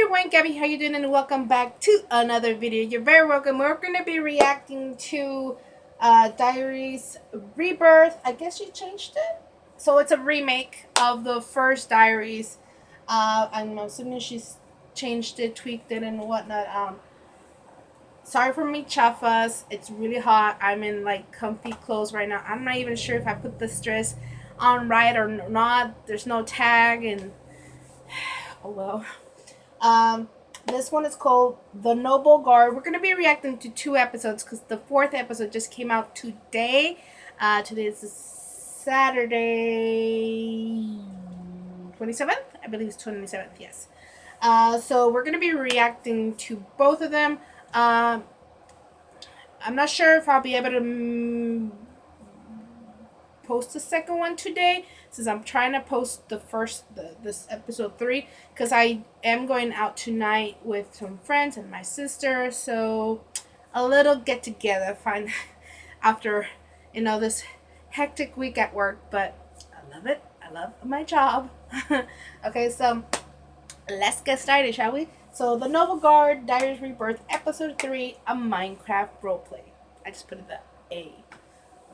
everyone, Gabby, how you doing? And welcome back to another video. You're very welcome. We're going to be reacting to Diaries Rebirth. I guess she changed it. So it's a remake of the first Diaries. I'm assuming she's changed it, tweaked it, and whatnot. Sorry for me chafas. It's really hot. I'm in like comfy clothes right now. I'm not even sure if I put this dress on right or not. There's no tag and oh well. This one is called The Noble Guard. We're going to be reacting to 2 episodes because the 4th episode just came out today. Today is Saturday 27th? I believe it's 27th, yes. So we're going to be reacting to both of them. I'm not sure if I'll be able to post the second one today, since I'm trying to post this episode 3, because I am going out tonight with some friends and my sister, so a little get together after this hectic week at work, but I love it. I love my job. Okay, so let's get started, shall we? So The Noble Guard, Diaries Rebirth, episode 3, a Minecraft roleplay. I just put it the A.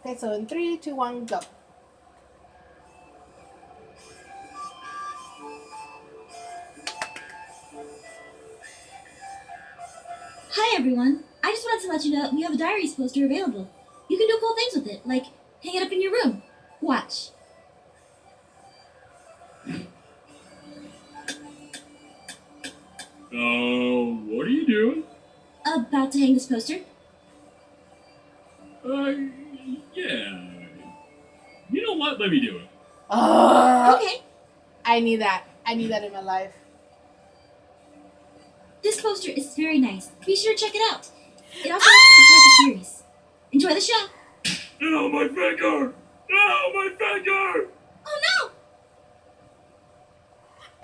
Okay, so in 3, 2, 1, go. Hi everyone! I just wanted to let you know we have a Diaries poster available. You can do cool things with it, like hang it up in your room. Watch. What are you doing? About to hang this poster? Yeah. You know what? Let me do it. Okay. I need that. I need that in my life. This poster is very nice. Be sure to check it out. It also supports the series. Enjoy the show. Oh, my finger! Oh, my finger! Oh no!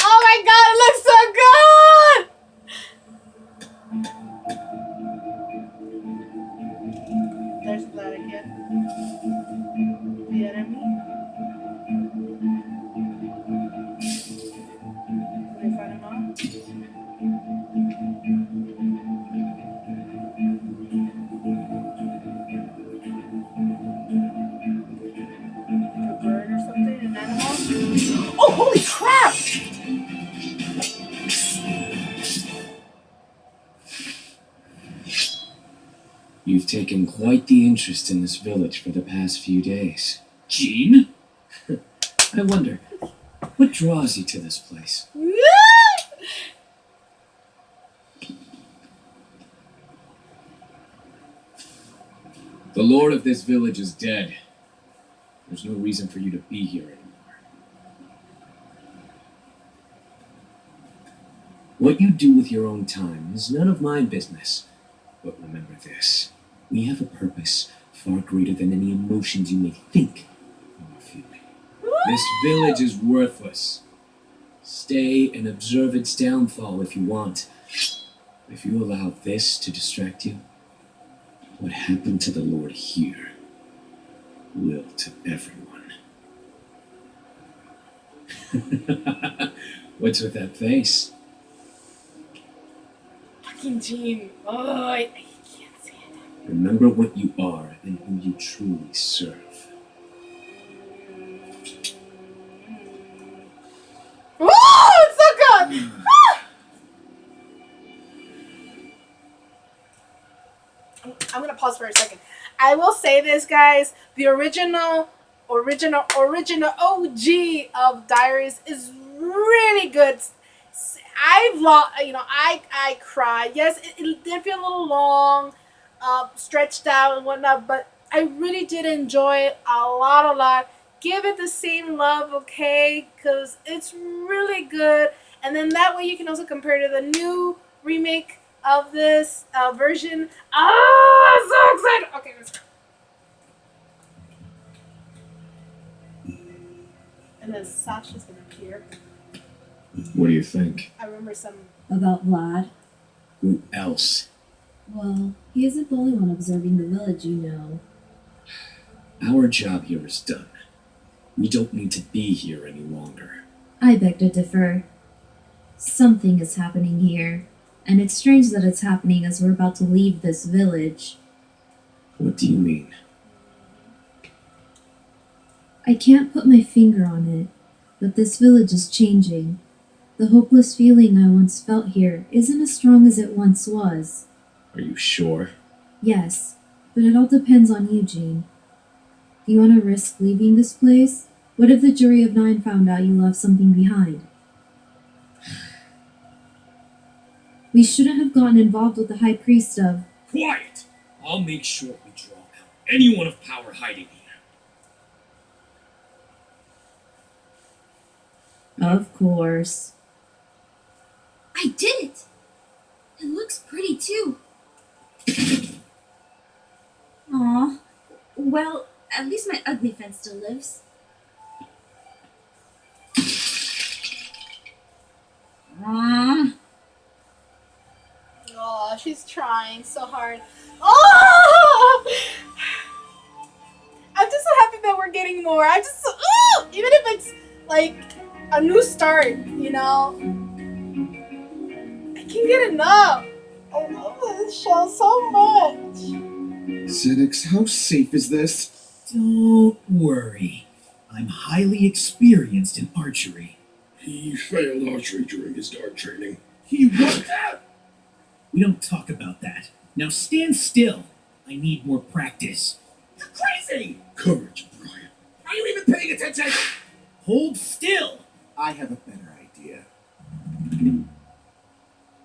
Oh my god, it looks so good! There's that again. The enemy. Did I find him out? A bird or something? An animal? Oh, holy crap! You've taken quite the interest in this village for the past few days. Gene? I wonder, what draws you to this place? The lord of this village is dead. There's no reason for you to be here anymore. What you do with your own time is none of my business. But remember this. We have a purpose far greater than any emotions you may think you are feeling. This village is worthless. Stay and observe its downfall if you want. If you allow this to distract you, what happened to the Lord here will to everyone. What's with that face? Fucking Gene. Oh, I can't see it. Remember what you are and who you truly serve. Oh, it's so good! I'm gonna pause for a second. I will say this, guys. The original OG of Diaries is really good. I cried. Yes, it did feel a little long, stretched out and whatnot, but I really did enjoy it a lot. Give it the same love, okay? Because it's really good. And then that way you can also compare to the new remake of this version. Oh, I'm so excited. Okay, let's go. And then Sasha's gonna appear. What do you think? I remember some. About Vlad? Who else? Well, he isn't the only one observing the village, you know. Our job here is done. We don't need to be here any longer. I beg to differ. Something is happening here, and it's strange that it's happening as we're about to leave this village. What do you mean? I can't put my finger on it, but this village is changing. The hopeless feeling I once felt here isn't as strong as it once was. Are you sure? Yes, but it all depends on you, Jean. Do you want to risk leaving this place? What if the jury of 9 found out you left something behind? We shouldn't have gotten involved with the High Priest of... Quiet! I'll make sure we draw out anyone of power hiding here. Of course. I did it! It looks pretty too. Aw. Well, at least my ugly friend still lives. Aw. Oh, she's trying so hard. Oh! I'm just so happy that we're getting more. I'm just so, even if it's like a new start, you know. I can't get enough. I love this show so much. Zenix, how safe is this? Don't worry. I'm highly experienced in archery. He failed archery during his dart training. He what? We don't talk about that. Now stand still. I need more practice. You're crazy! Courage, Brian. Are you even paying attention? Hold still. I have a better idea.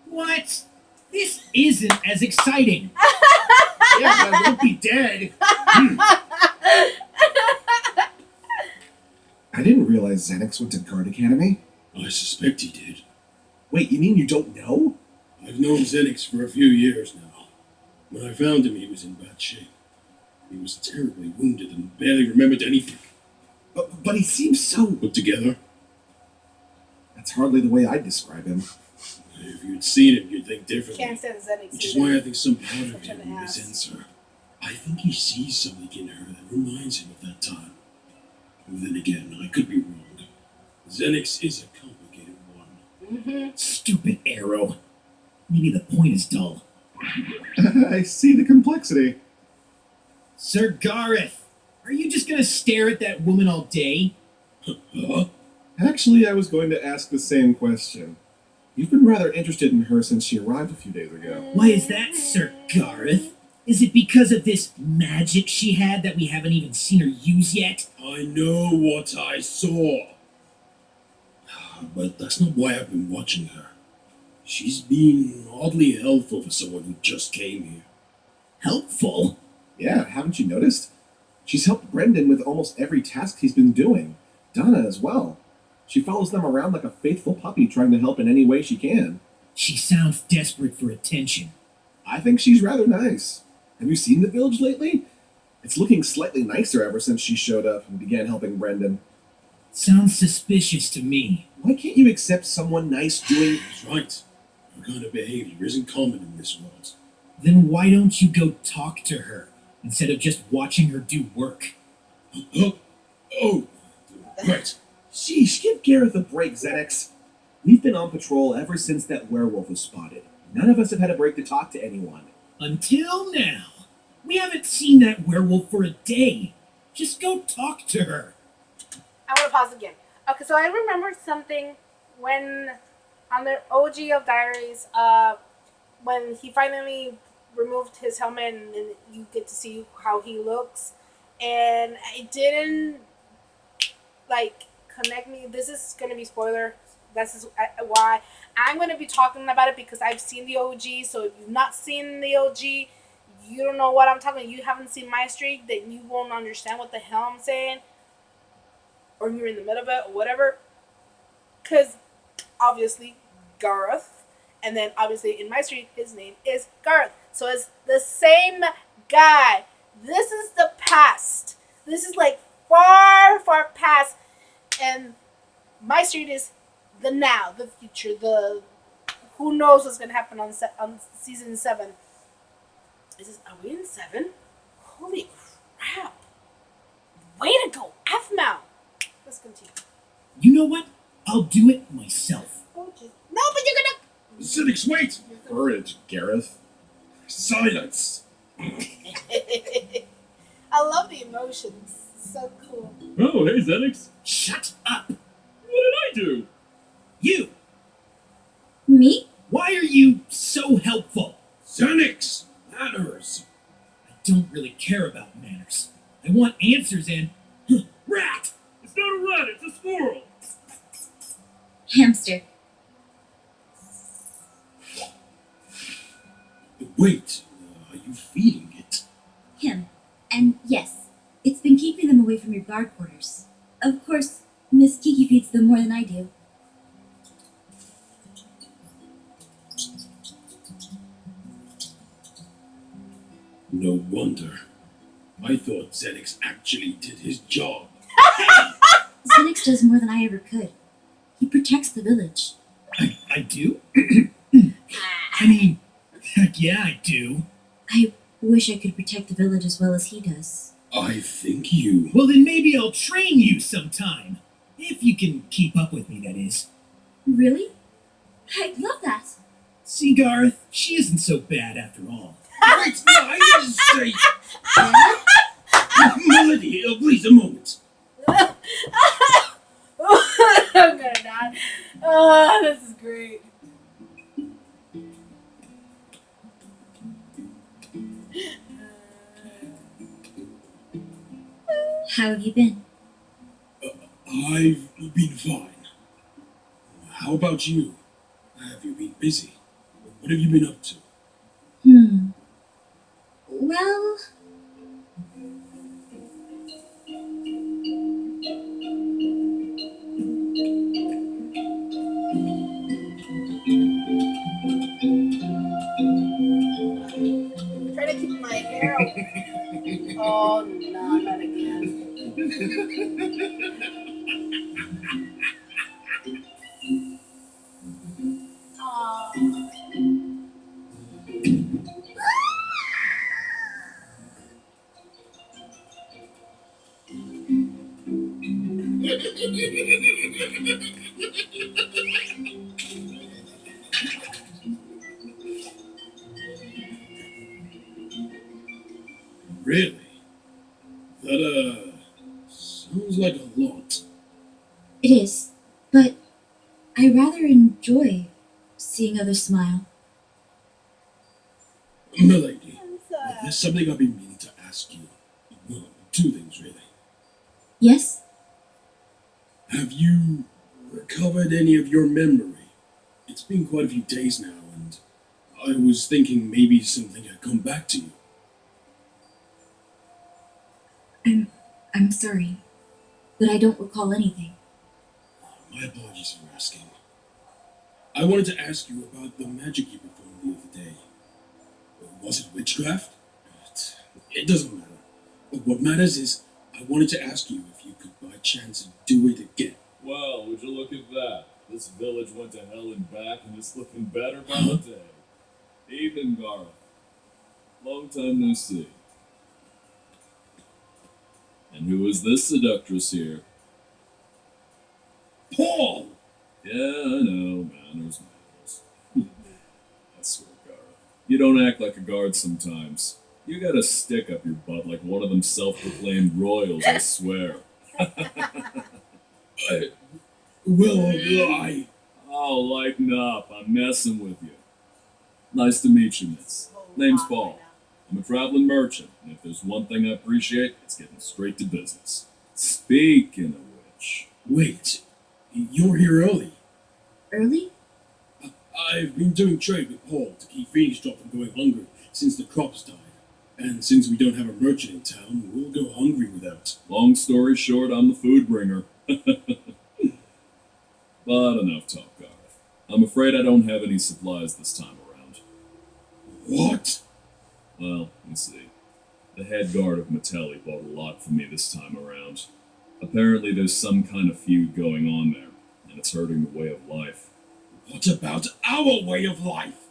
What? This isn't as exciting. Yeah, but I won't be dead. I didn't realize Zenix went to Guard Academy. I suspect he did. Wait, you mean you don't know? I've known Zenix for a few years now. When I found him, he was in bad shape. He was terribly wounded and barely remembered anything. But he seems so... Put together? That's hardly the way I'd describe him. If you'd seen him, you'd think differently. Can't stand Zenix. Which is why I think some part of Such an him ass. resents her. I think he sees something in her that reminds him of that time. Then again, I could be wrong. Zenix is a complicated one. Stupid arrow. Maybe the point is dull. I see the complexity. Sir Gareth, are you just gonna stare at that woman all day? Huh? Actually, I was going to ask the same question. You've been rather interested in her since she arrived a few days ago. Why is that, Sir Gareth? Is it because of this magic she had that we haven't even seen her use yet? I know what I saw. But that's not why I've been watching her. She's been oddly helpful for someone who just came here. Helpful? Yeah, haven't you noticed? She's helped Brendan with almost every task he's been doing. Donna as well. She follows them around like a faithful puppy trying to help in any way she can. She sounds desperate for attention. I think she's rather nice. Have you seen the village lately? It's looking slightly nicer ever since she showed up and began helping Brendan. Sounds suspicious to me. Why can't you accept someone nice doing... He's right. Her kind of behavior isn't common in this world. Then why don't you go talk to her instead of just watching her do work? Oh, right. Sheesh, give Gareth a break, Zenix. We've been on patrol ever since that werewolf was spotted. None of us have had a break to talk to anyone. Until now. We haven't seen that werewolf for a day. Just go talk to her. I want to pause again. Okay, so I remembered something when on the OG of Diaries, when he finally removed his helmet and you get to see how he looks, and it didn't like connect me. This is gonna be spoiler. This is why I'm gonna be talking about it, because I've seen the OG. So if you've not seen the OG, you don't know what I'm talking about. You haven't seen my streak, then you won't understand what the hell I'm saying, or you're in the middle of it or whatever. Because obviously Gareth, and then obviously in my streak his name is Gareth, so it's the same guy. This is the past. This is like far past, and my street is the now, the future, the who knows what's gonna happen on season 7. Are we in 7? Holy crap! Way to go, F-Mount. Let's continue. You know what? I'll do it myself. Oh, just No, but you're gonna. Zenix, wait! Courage, Gareth. Silence! I love the emotions. So cool. Oh, hey, Zenix. Shut up! What did I do? You! Me? Why are you so helpful? Zenix! Manners! I don't really care about manners. I want answers and... Rat! It's not a rat, it's a squirrel. Hamster. Wait, are you feeding it? Him. And yes, it's been keeping them away from your guard quarters. Of course, Miss Kiki feeds them more than I do. No wonder. I thought Zenix actually did his job. Zenix does more than I ever could. He protects the village. I do? I mean, heck yeah, I do. I wish I could protect the village as well as he does. I think you... Well, then maybe I'll train you sometime. If you can keep up with me, that is. Really? I'd love that. See, Garth, she isn't so bad after all. Wait, no, I didn't say... Melody, please, a moment. I'm gonna die. Oh, this is great. How have you been? I've been fine. How about you? Have you been busy? What have you been up to? Well... Try to keep my hair. Oh no, not again. Really? That, sounds like a lot. It is, but I rather enjoy seeing others smile. Milady, I'm sorry. there's something I've been meaning to ask you. Well, two things, really. Yes? Have you recovered any of your memory? It's been quite a few days now, and I was thinking maybe something had come back to you. I'm sorry, but I don't recall anything. My apologies for asking. I wanted to ask you about the magic you performed the other day. Was it witchcraft? It doesn't matter. But what matters is, I wanted to ask you if you could by chance do it again. Well, would you look at that? This village went to hell and back, and it's looking better by the day. Evening, Garth. Long time no see. And who is this seductress here? Paul! Yeah, I know. Manners. I swear, Garth. You don't act like a guard sometimes. You got a stick up your butt like one of them self-proclaimed royals, I swear. I... Oh, lighten up. I'm messing with you. Nice to meet you, miss. Name's Paul. I'm a traveling merchant, and if there's one thing I appreciate, it's getting straight to business. Speaking of which... Wait, you're here early. Early? I've been doing trade with Paul to keep Phoenix Drop from going hungry since the crops died. And since we don't have a merchant in town, we'll go hungry without. Long story short, I'm the food bringer. But enough talk, Garth. I'm afraid I don't have any supplies this time around. What? Well, you see. The head guard of Metelli bought a lot for me this time around. Apparently there's some kind of feud going on there, and it's hurting the way of life. What about our way of life?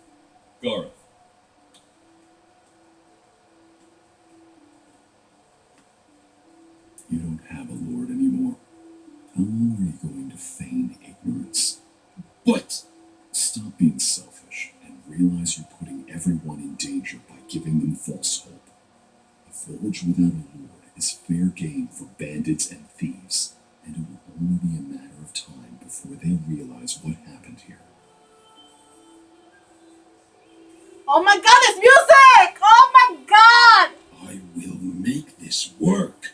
Garth. You don't have a lord anymore. How long are you going to feign ignorance? But Stop being selfish and realize you're putting everyone in danger by giving them false hope. A village without a lord is fair game for bandits and thieves, and it will only be a matter of time before they realize what happened here. Oh my god, this music! Oh my god! I will make this work.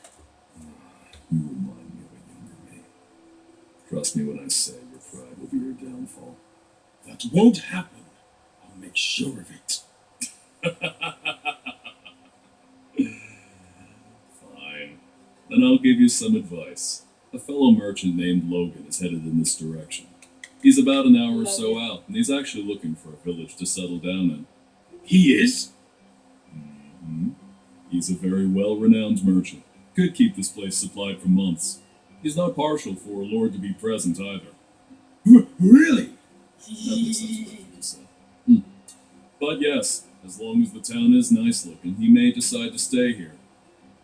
You remind me of a younger me. Trust me when I say your pride will be your downfall. That won't happen. I'll make sure of it. Fine. Then I'll give you some advice. A fellow merchant named Logan is headed in this direction. He's about an hour or so out, and he's actually looking for a village to settle down in. He is? Mm-hmm. He's a very well-renowned merchant. Could keep this place supplied for months. He's not partial for a lord to be present either. Really? At least that's what he said. But yes, as long as the town is nice-looking, he may decide to stay here.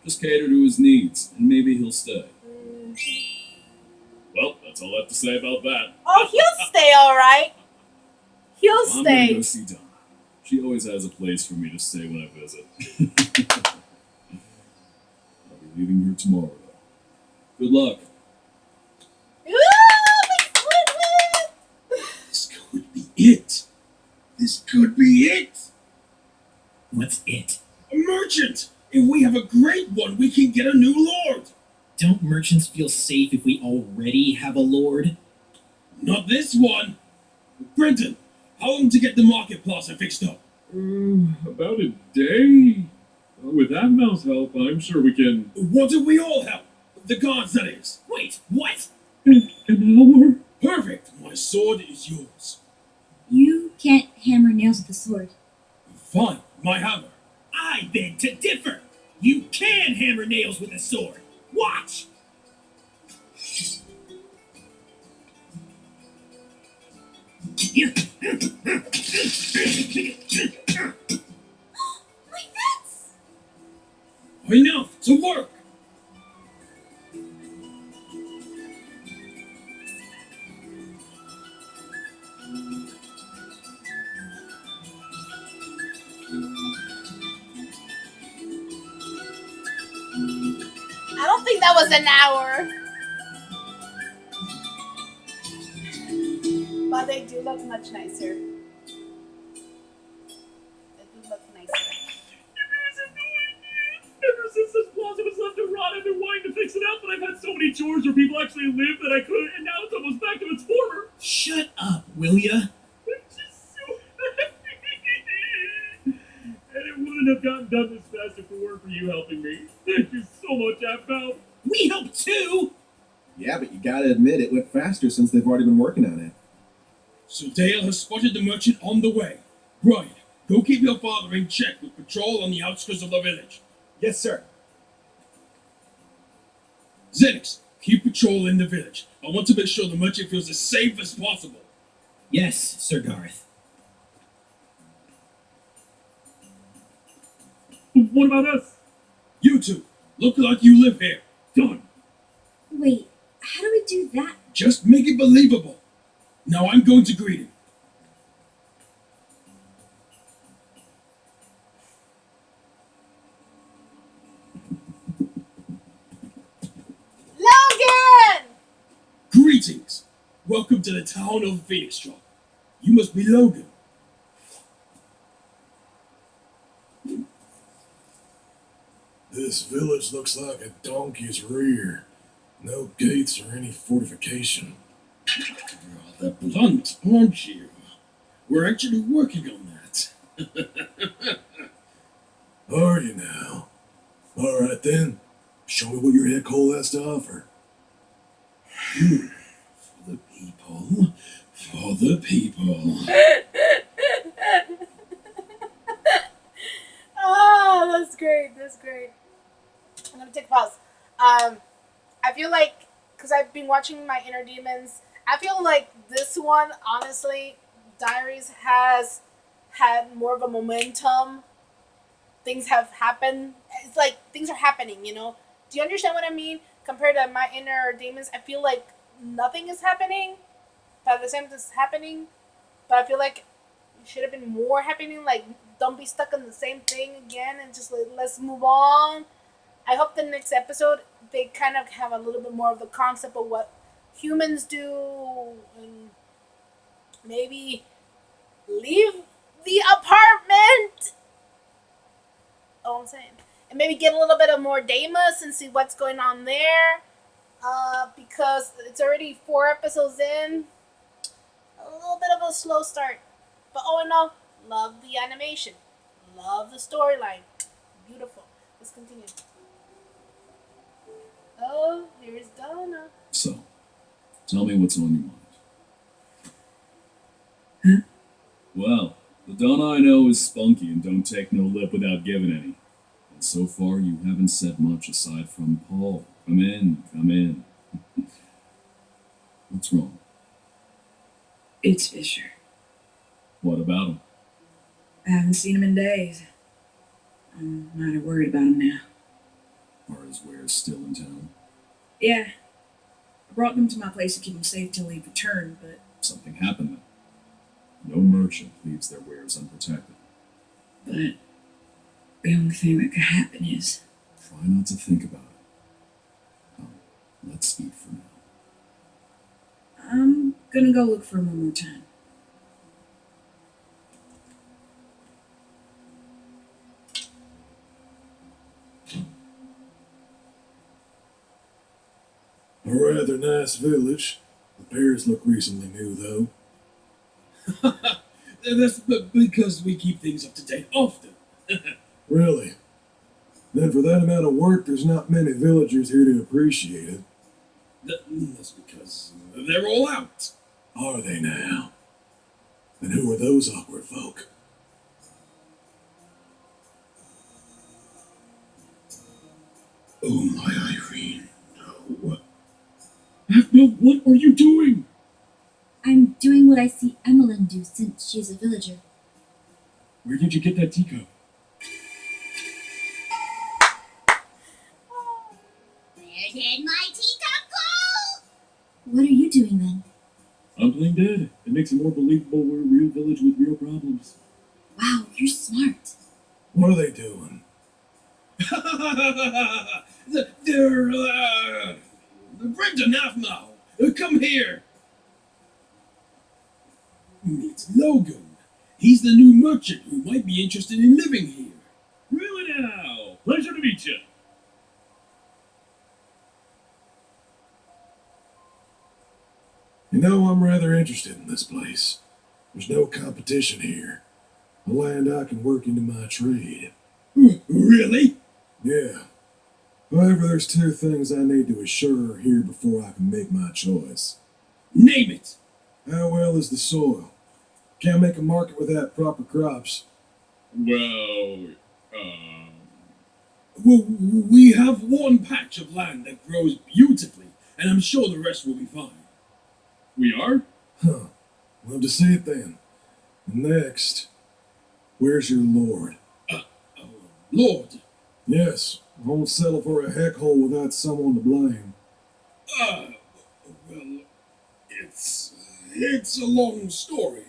Just cater to his needs, and maybe he'll stay. Well, that's all I have to say about that. Oh, he'll stay, alright. He'll I'm gonna stay. go see Donna. She always has a place for me to stay when I visit. I'll be leaving here tomorrow, though. Good luck. This could be it. This could be it. What's it? A merchant. If we have a great one, we can get a new lord. Don't merchants feel safe if we already have a lord? Not this one. Brendan, how long to get the market plaza fixed up? About a day. With Admiral's help, I'm sure we can. What do we all help? The guards, that is. Wait, what? An hour? Perfect. My sword is yours. You can't hammer nails with a sword. Fine. My hammer. I beg to differ. You can hammer nails with a sword. Watch! My fence! Enough. To work. I don't think that was an hour. But they do look much nicer. They do look nicer. Ever since this plaza was left to rot, I've been wanting to fix it up, but I've had so many chores where people actually live that I couldn't, and now it's almost back to its former. Shut up, will ya? I'm just so happy. And it wouldn't have gotten done this fast if it weren't for you helping me. Thank you so much, Appel. We help too! Yeah, but you gotta admit it went faster since they've already been working on it. So Dale has spotted the merchant on the way. Brian, go keep your father in check with patrol on the outskirts of the village. Yes, sir. Xenix, keep patrol in the village. I want to make sure the merchant feels as safe as possible. Yes, Sir Garth. What about us? You two, look like you live here. Done. Wait, how do we do that? Just make it believable. Now I'm going to greet him. Logan! Greetings. Welcome to the town of Phoenix. You must be Logan. This village looks like a donkey's rear. No gates or any fortification. Rather blunt, aren't you? We're actually working on that. Are you now? All right then. Show me what your head coal has to offer. For the people. For the people. Oh, that's great. That's great. I'm gonna take a pause. I feel like, because I've been watching my inner demons, I feel like this one, honestly, Diaries has had more of a momentum. Things have happened. It's like things are happening, you know? Do you understand what I mean? Compared to my inner demons, I feel like nothing is happening, but at the same time it's happening. but I feel like it should have been more happening. Like, don't be stuck on the same thing again, and just like, let's move on. I hope the next episode they kind of have a little bit more of the concept of what humans do, and maybe leave the apartment. Oh, I'm saying, and maybe get a little bit of more Damas and see what's going on there. Because it's already 4 episodes in, a little bit of a slow start. But all in all, love the animation, love the storyline, beautiful. Let's continue. Oh, here's Donna. So, tell me what's on your mind. Huh? Well, the Donna I know is spunky and don't take no lip without giving any. And so far, you haven't said much aside from Paul. Come in, come in. What's wrong? It's Fisher. What about him? I haven't seen him in days. I'm mighty worried about him now. Are his wares still in town? Yeah. I brought them to my place to keep him safe till he returned, but... Something happened then. No merchant leaves their wares unprotected. But the only thing that could happen is... Try not to think about it. Come, let's eat for now. I'm gonna go look for him one more time. A rather nice village. The pairs look reasonably new, though. That's because we keep things up to date often. Really? Then for that amount of work, there's not many villagers here to appreciate it. That's because they're all out. Are they now? And who are those awkward folk? Oh, my Irene. No. Well, what are you doing? I'm doing what I see Emmeline do since she's a villager. Where did you get that teacup? Where did my teacup go? What are you doing then? I'm playing dead. It makes it more believable we're a real village with real problems. Wow, you're smart. What are they doing? They're bring enough now. Come here. Meet Logan. He's the new merchant who might be interested in living here. Really now? Pleasure to meet you. You know, I'm rather interested in this place. There's no competition here. A land I can work into my trade. Really? Yeah. However, there's 2 things I need to assure here before I can make my choice. Name it. How well is the soil? Can't make a market without proper crops. Well, Well, we have one patch of land that grows beautifully, and I'm sure the rest will be fine. we are? Huh. Love to see it then. Next, where's your lord? Lord. Yes, I won't settle for a heck hole without someone to blame. Well, it's a long story.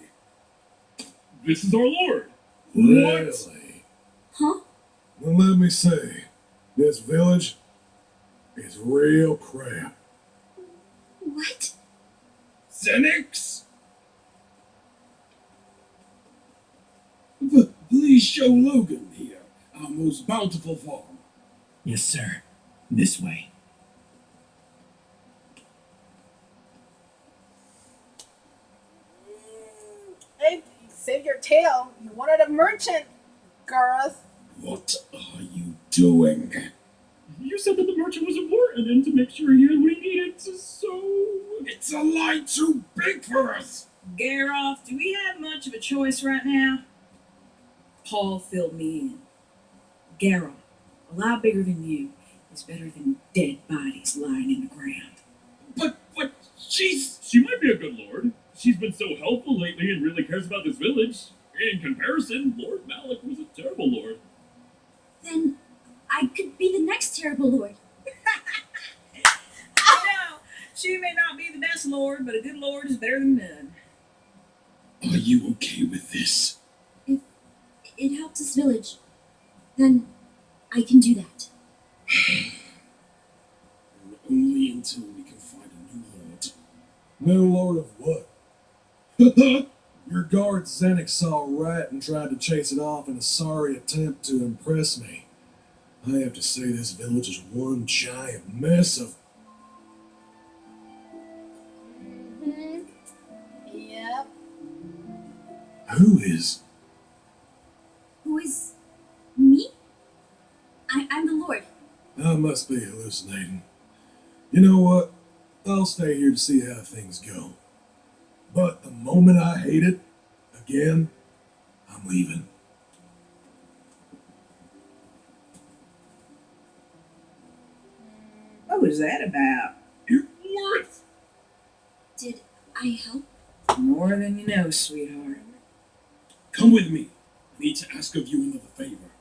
This is our lord. Really? Huh? Then let me say, this village is real crap. What? Xenix? Please show Logan here, our most bountiful farm. Yes, sir. This way. Hey, save your tail. You wanted a merchant, Gareth. What are you doing? You said that the merchant was important and to make sure he had what he needed, so... It's a lie too big for us. Gareth, do we have much of a choice right now? Paul filled me in. Gareth, a lot bigger than you, is better than dead bodies lying in the ground. But She might be a good lord. She's been so helpful lately and really cares about this village. In comparison, Lord Malik was a terrible lord. Then I could be the next terrible lord. I know, she may not be the best lord, but a good lord is better than none. Are you okay with this? If it helps this village, then I can do that. And only until we can find a new lord. New lord of what? Your guard Xenix saw a rat and tried to chase it off in a sorry attempt to impress me. I have to say this village is one giant mess of... Yep. Who is? Who is me? I'm the Lord. I must be hallucinating. You know what? I'll stay here to see how things go. But the moment I hate it, again, I'm leaving. What was that about? You're worth Did I help? More than you know, sweetheart. Come with me. I need to ask of you another favor.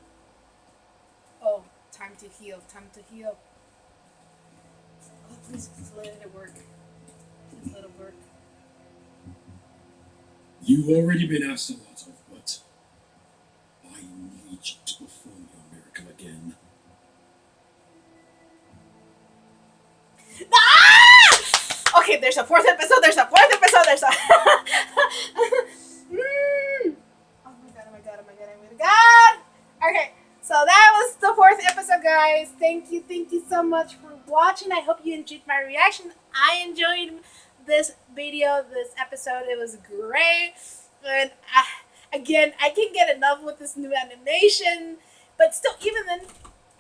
Oh, time to heal. Time to heal. Oh, please let it work. Please let it work. You've already been asked a lot of, but I need you to perform your miracle again. Ah! Okay, there's a fourth episode. There's a fourth episode. There's a. Oh my god! Oh my god! Oh my god! Oh my god! Okay, so that was the fourth episode, guys. Thank you so much for watching. I hope you enjoyed my reaction. I enjoyed this video, this episode. It was great, and again, I can't get enough with this new animation. But still, even then,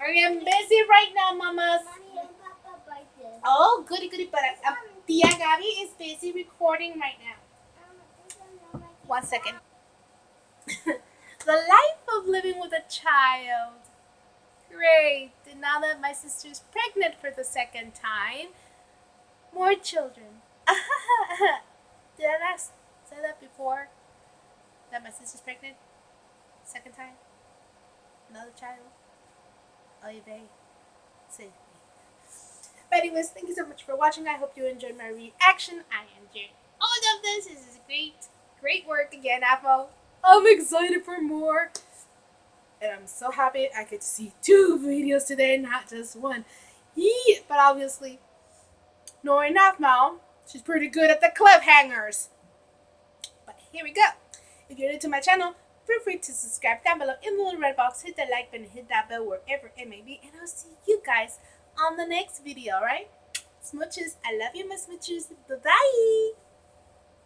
I am busy right now, mamas. Oh, goody. But Tia Gabby is busy recording right now. 1 second. The life of living with a child. Great. And now that my sister's pregnant for the second time, more children. Did I not say that before? That my sister's pregnant? Second time? Another child? Oh, you babe. Say. But anyways, thank you so much for watching. I hope you enjoyed my reaction. I enjoyed all of this. This is great work again, Apple. I'm excited for more. And I'm so happy I could see 2 videos today, not just one. But obviously, knowing enough now, she's pretty good at the cliffhangers. But here we go. If you're new to my channel, feel free to subscribe down below in the little red box. Hit that like button, hit that bell wherever it may be. And I'll see you guys on the next video, alright? Smooches. I love you, my smooches. Bye-bye.